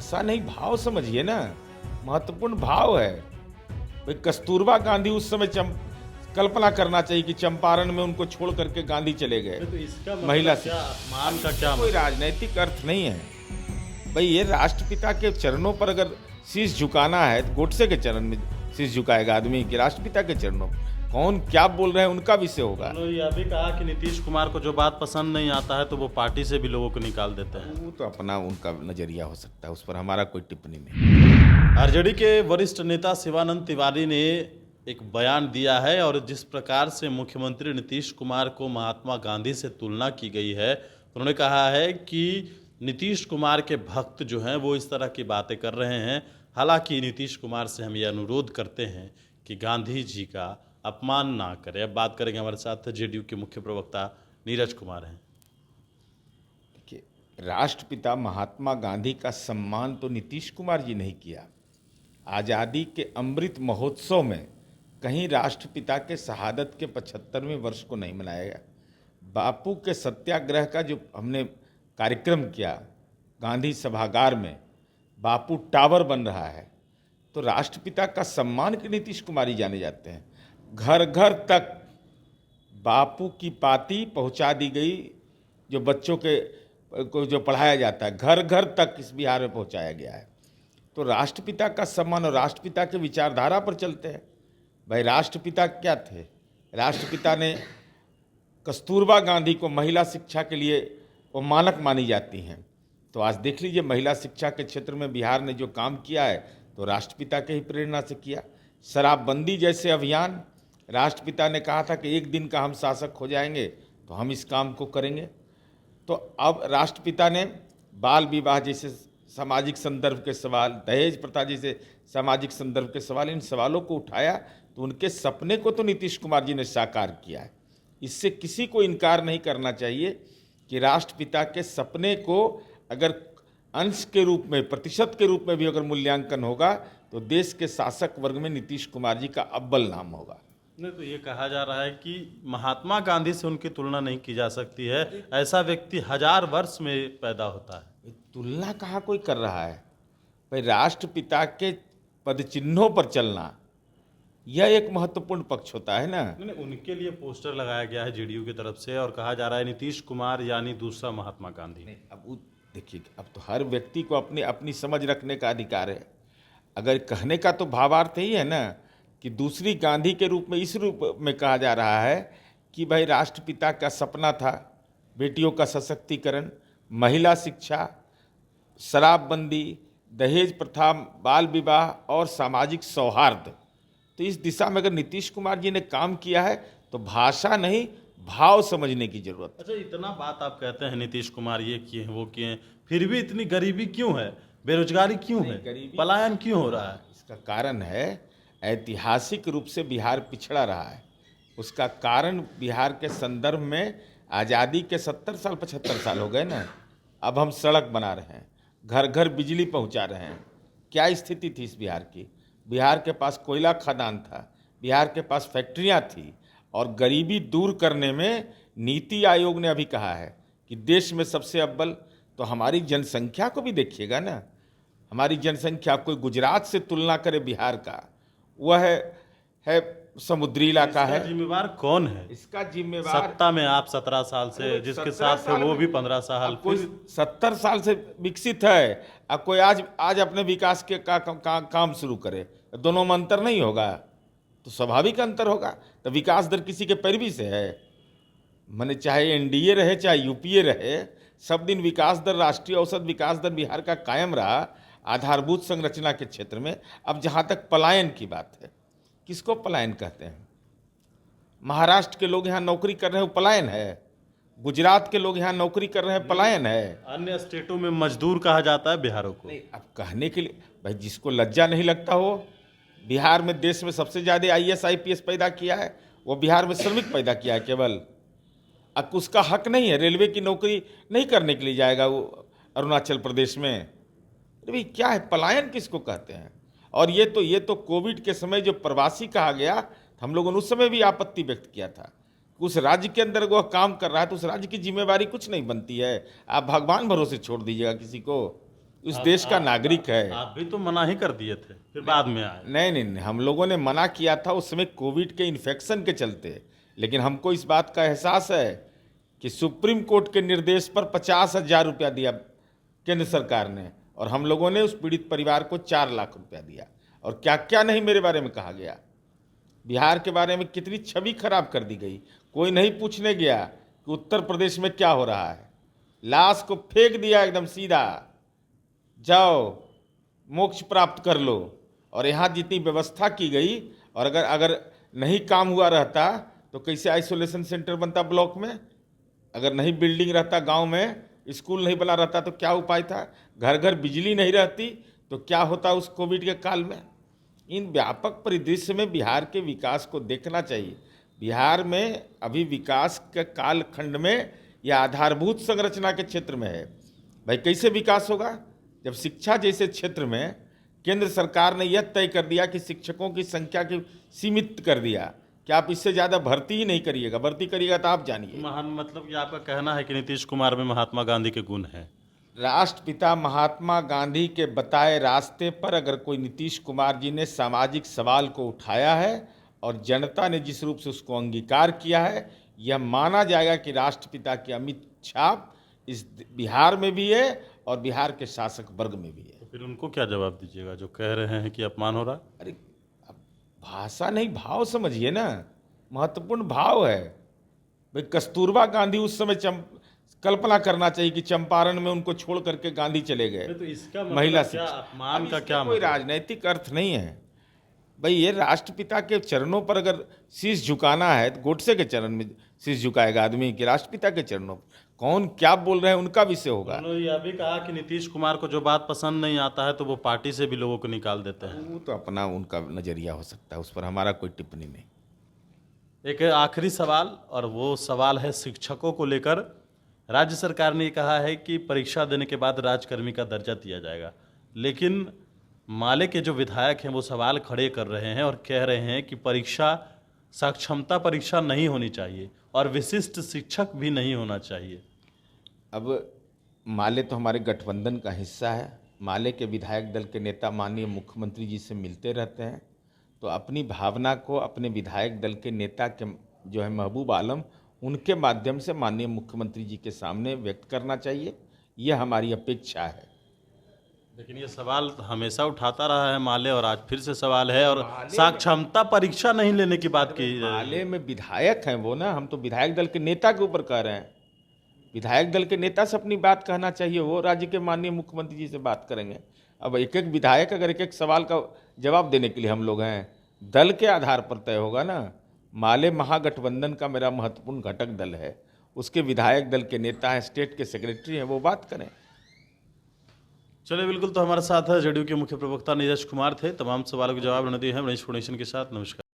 भाषा नहीं, भाव समझिए ना, महत्वपूर्ण भाव है। भाई कस्तूरबा गांधी उस समय कल्पना करना चाहिए कि चंपारण में उनको छोड़ करके गांधी चले गए। तो इसका महिला मतलब क्या, शिक्षा अपमान का क्या कोई मतलब? राजनैतिक अर्थ नहीं है। भाई ये राष्ट्रपिता के चरणों पर अगर शीश झुकाना है तो गोडसे के चरण में शीश झुकाएगा आदमी कि राष्ट्रपिता के चरणों पर? कौन क्या बोल रहे हैं उनका विषय होगा। उन्होंने यह भी कहा कि नीतीश कुमार को जो बात पसंद नहीं आता है तो वो पार्टी से भी लोगों को निकाल देते हैं। वो तो अपना उनका नजरिया हो सकता है, उस पर हमारा कोई टिप्पणी नहीं। आरजेडी के वरिष्ठ नेता शिवानंद तिवारी ने एक बयान दिया है और जिस प्रकार से मुख्यमंत्री नीतीश कुमार को महात्मा गांधी से तुलना की गई है, उन्होंने कहा है कि नीतीश कुमार के भक्त जो हैं वो इस तरह की बातें कर रहे हैं। हालांकि नीतीश कुमार से हम ये अनुरोध करते हैं कि गांधी जी का अपमान ना करें। अब बात करेंगे, हमारे साथ जेडीयू के मुख्य प्रवक्ता नीरज कुमार हैं। देखिए, राष्ट्रपिता महात्मा गांधी का सम्मान तो नीतीश कुमार जी नहीं किया। आज़ादी के अमृत महोत्सव में कहीं राष्ट्रपिता के शहादत के 75वें वर्ष को नहीं मनाया गया। बापू के सत्याग्रह का जो हमने कार्यक्रम किया गांधी सभागार में, बापू टावर बन रहा है, तो राष्ट्रपिता का सम्मान के नीतीश कुमार ही जाने जाते हैं। घर घर तक बापू की पाती पहुंचा दी गई, जो बच्चों के को जो पढ़ाया जाता है घर घर तक इस बिहार में पहुंचाया गया है। तो राष्ट्रपिता का सम्मान और राष्ट्रपिता के विचारधारा पर चलते हैं। भाई राष्ट्रपिता क्या थे? राष्ट्रपिता ने कस्तूरबा गांधी को महिला शिक्षा के लिए वो मानक मानी जाती हैं। तो आज देख लीजिए महिला शिक्षा के क्षेत्र में बिहार ने जो काम किया है तो राष्ट्रपिता के ही प्रेरणा से किया। शराबबंदी जैसे अभियान, राष्ट्रपिता ने कहा था कि एक दिन का हम शासक हो जाएंगे तो हम इस काम को करेंगे। तो अब राष्ट्रपिता ने बाल विवाह जैसे सामाजिक संदर्भ के सवाल, दहेज प्रथा जैसे सामाजिक संदर्भ के सवाल, इन सवालों को उठाया तो उनके सपने को तो नीतीश कुमार जी ने साकार किया है। इससे किसी को इनकार नहीं करना चाहिए कि राष्ट्रपिता के सपने को अगर अंश के रूप में, प्रतिशत के रूप में भी अगर मूल्यांकन होगा तो देश के शासक वर्ग में नीतीश कुमार जी का अव्वल नाम होगा। नहीं तो ये कहा जा रहा है कि महात्मा गांधी से उनकी तुलना नहीं की जा सकती है, ऐसा व्यक्ति 1000 वर्ष में पैदा होता है। तुलना कहाँ कोई कर रहा है? भाई राष्ट्रपिता के पदचिन्हों पर चलना यह एक महत्वपूर्ण पक्ष होता है ना। नहीं, उनके लिए पोस्टर लगाया गया है जेडीयू की तरफ से और कहा जा रहा है नीतीश कुमार यानी दूसरा महात्मा गांधी। नहीं, अब वो देखिए, अब तो हर व्यक्ति को अपनी अपनी समझ रखने का अधिकार है। अगर कहने का तो भावार्थ ही है ना कि दूसरी गांधी के रूप में, इस रूप में कहा जा रहा है कि भाई राष्ट्रपिता का सपना था बेटियों का सशक्तिकरण, महिला शिक्षा, शराबबंदी, दहेज प्रथा, बाल विवाह और सामाजिक सौहार्द। तो इस दिशा में अगर नीतीश कुमार जी ने काम किया है तो भाषा नहीं, भाव समझने की जरूरत है। अच्छा, इतना बात आप कहते हैं नीतीश कुमार ये किए हैं वो किए हैं, फिर भी इतनी गरीबी क्यों है, बेरोजगारी क्यों है, गरीबी, पलायन क्यों हो रहा है? इसका कारण है ऐतिहासिक रूप से बिहार पिछड़ा रहा है। उसका कारण बिहार के संदर्भ में आज़ादी के 70 साल 75 साल हो गए ना। अब हम सड़क बना रहे हैं, घर घर बिजली पहुंचा रहे हैं। क्या स्थिति थी इस बिहार की? बिहार के पास कोयला खदान था, बिहार के पास फैक्ट्रियां थी, और गरीबी दूर करने में नीति आयोग ने अभी कहा है कि देश में सबसे अव्वल। तो हमारी जनसंख्या को भी देखिएगा ना, हमारी जनसंख्या, कोई गुजरात से तुलना करे बिहार का, वह है समुद्री इलाका है। जिम्मेवार कौन है इसका जिम्मेवार सत्ता में? आप 17 साल से जिसके 17 साथ थे साल वो भी में- 15 साल। अब कोई 70 साल से विकसित है, अब कोई आज अपने विकास के काम शुरू करे, दोनों में अंतर नहीं होगा तो स्वाभाविक अंतर होगा। तो विकास दर किसी के पैरवी से है? माने चाहे एनडीए रहे चाहे यूपीए रहे, सब दिन विकास दर, राष्ट्रीय औसत विकास दर बिहार का कायम रहा आधारभूत संरचना के क्षेत्र में। अब जहाँ तक पलायन की बात है, किसको पलायन कहते हैं? महाराष्ट्र के लोग यहाँ नौकरी कर रहे हैं, वो पलायन है। गुजरात के लोग यहाँ नौकरी कर रहे हैं, पलायन है। अन्य स्टेटों में मजदूर कहा जाता है बिहारों को। नहीं, अब कहने के लिए भाई जिसको लज्जा नहीं लगता हो, बिहार में देश में सबसे ज़्यादा आईएएस आईपीएस पैदा किया है, वो बिहार में श्रमिक पैदा किया है केवल। अब उसका हक नहीं है, रेलवे की नौकरी नहीं करने के लिए जाएगा वो अरुणाचल प्रदेश में। अरे भाई क्या है, पलायन किसको कहते हैं? और ये तो कोविड के समय जो प्रवासी कहा गया, हम लोगों ने उस समय भी आपत्ति व्यक्त किया था। उस राज्य के अंदर वह काम कर रहा है तो उस राज्य की जिम्मेवारी कुछ नहीं बनती है, आप भगवान भरोसे छोड़ दीजिएगा किसी को। उस देश का नागरिक है। आप भी तो मना ही कर दिए थे, फिर बाद में आए। नहीं नहीं नहीं, हम लोगों ने मना किया था उस समय कोविड के इन्फेक्शन के चलते, लेकिन हमको इस बात का एहसास है कि सुप्रीम कोर्ट के निर्देश पर 50,000 रुपया दिया केंद्र सरकार ने, और हम लोगों ने उस पीड़ित परिवार को 4 लाख रुपया दिया। और क्या क्या नहीं मेरे बारे में कहा गया, बिहार के बारे में कितनी छवि खराब कर दी गई। कोई नहीं पूछने गया कि उत्तर प्रदेश में क्या हो रहा है, लाश को फेंक दिया एकदम सीधा, जाओ मोक्ष प्राप्त कर लो। और यहाँ जितनी व्यवस्था की गई, और अगर अगर नहीं काम हुआ रहता तो कैसे आइसोलेशन सेंटर बनता ब्लॉक में, अगर नहीं बिल्डिंग रहता गांव में, स्कूल नहीं बना रहता तो क्या उपाय था, घर घर बिजली नहीं रहती तो क्या होता उस कोविड के काल में। इन व्यापक परिदृश्य में बिहार के विकास को देखना चाहिए। बिहार में अभी विकास के कालखंड में या आधारभूत संरचना के क्षेत्र में है। भाई कैसे विकास होगा जब शिक्षा जैसे क्षेत्र में केंद्र सरकार ने यह तय कर दिया कि शिक्षकों की संख्या की सीमित कर दिया कि आप इससे ज़्यादा भर्ती ही नहीं करिएगा, भर्ती करिएगा तो आप जानिए। महान मतलब कि आपका कहना है कि नीतीश कुमार में महात्मा गांधी के गुण हैं। राष्ट्रपिता महात्मा गांधी के बताए रास्ते पर अगर कोई नीतीश कुमार जी ने सामाजिक सवाल को उठाया है और जनता ने जिस रूप से उसको अंगीकार किया है, यह माना जाएगा कि राष्ट्रपिता की अमिट छाप इस बिहार में भी है और बिहार के शासक वर्ग में भी है। तो फिर उनको क्या जवाब दीजिएगा जो कह रहे हैं कि अपमान हो रहा है? अरे अब भाषा नहीं, भाव समझिए ना, महत्वपूर्ण भाव है। भाई कस्तूरबा गांधी उस समय कल्पना करना चाहिए कि चंपारण में उनको छोड़ करके गांधी चले गए। तो इसका मतलब महिला क्या, शिक्षा, अपमान अब का इसका क्या कोई मतलब? राजनैतिक अर्थ नहीं है। भाई ये राष्ट्रपिता के चरणों पर अगर शीश झुकाना है तो गोडसे के चरण में शीश झुकाएगा आदमी कि राष्ट्रपिता के चरणों पर? कौन क्या बोल रहे हैं उनका विषय होगा। उन्होंने यह भी कहा कि नीतीश कुमार को जो बात पसंद नहीं आता है तो वो पार्टी से भी लोगों को निकाल देते हैं। वो तो अपना उनका नजरिया हो सकता है, उस पर हमारा कोई टिप्पणी नहीं। एक आखिरी सवाल, और वो सवाल है शिक्षकों को लेकर। राज्य सरकार ने कहा है कि परीक्षा देने के बाद राजकर्मी का दर्जा दिया जाएगा, लेकिन माले के जो विधायक हैं वो सवाल खड़े कर रहे हैं और कह रहे हैं कि परीक्षा सक्षमता परीक्षा नहीं होनी चाहिए और विशिष्ट शिक्षक भी नहीं होना चाहिए। अब माले तो हमारे गठबंधन का हिस्सा है। माले के विधायक दल के नेता माननीय मुख्यमंत्री जी से मिलते रहते हैं, तो अपनी भावना को अपने विधायक दल के नेता के जो है महबूब आलम, उनके माध्यम से माननीय मुख्यमंत्री जी के सामने व्यक्त करना चाहिए। यह हमारी अपेक्षा है। लेकिन ये सवाल हमेशा उठाता रहा है माले, और आज फिर से सवाल है, और सक्षमता परीक्षा नहीं लेने की बात की। माले में विधायक हैं वो ना, हम तो विधायक दल के नेता के ऊपर कह रहे हैं। विधायक दल के नेता से अपनी बात कहना चाहिए, वो राज्य के माननीय मुख्यमंत्री जी से बात करेंगे। अब एक एक विधायक अगर एक एक सवाल का जवाब देने के लिए हम लोग हैं, दल के आधार पर तय होगा ना। माले महागठबंधन का मेरा महत्वपूर्ण घटक दल है, उसके विधायक दल के नेता हैं, स्टेट के सेक्रेटरी हैं, वो बात करें। चलिए, बिल्कुल। तो हमारे साथ है जेडीयू के मुख्य प्रवक्ता नीरज कुमार थे। तमाम सवालों के जवाब उन्होंने दिए हैं। मनीष फाउंडेशन के साथ। नमस्कार।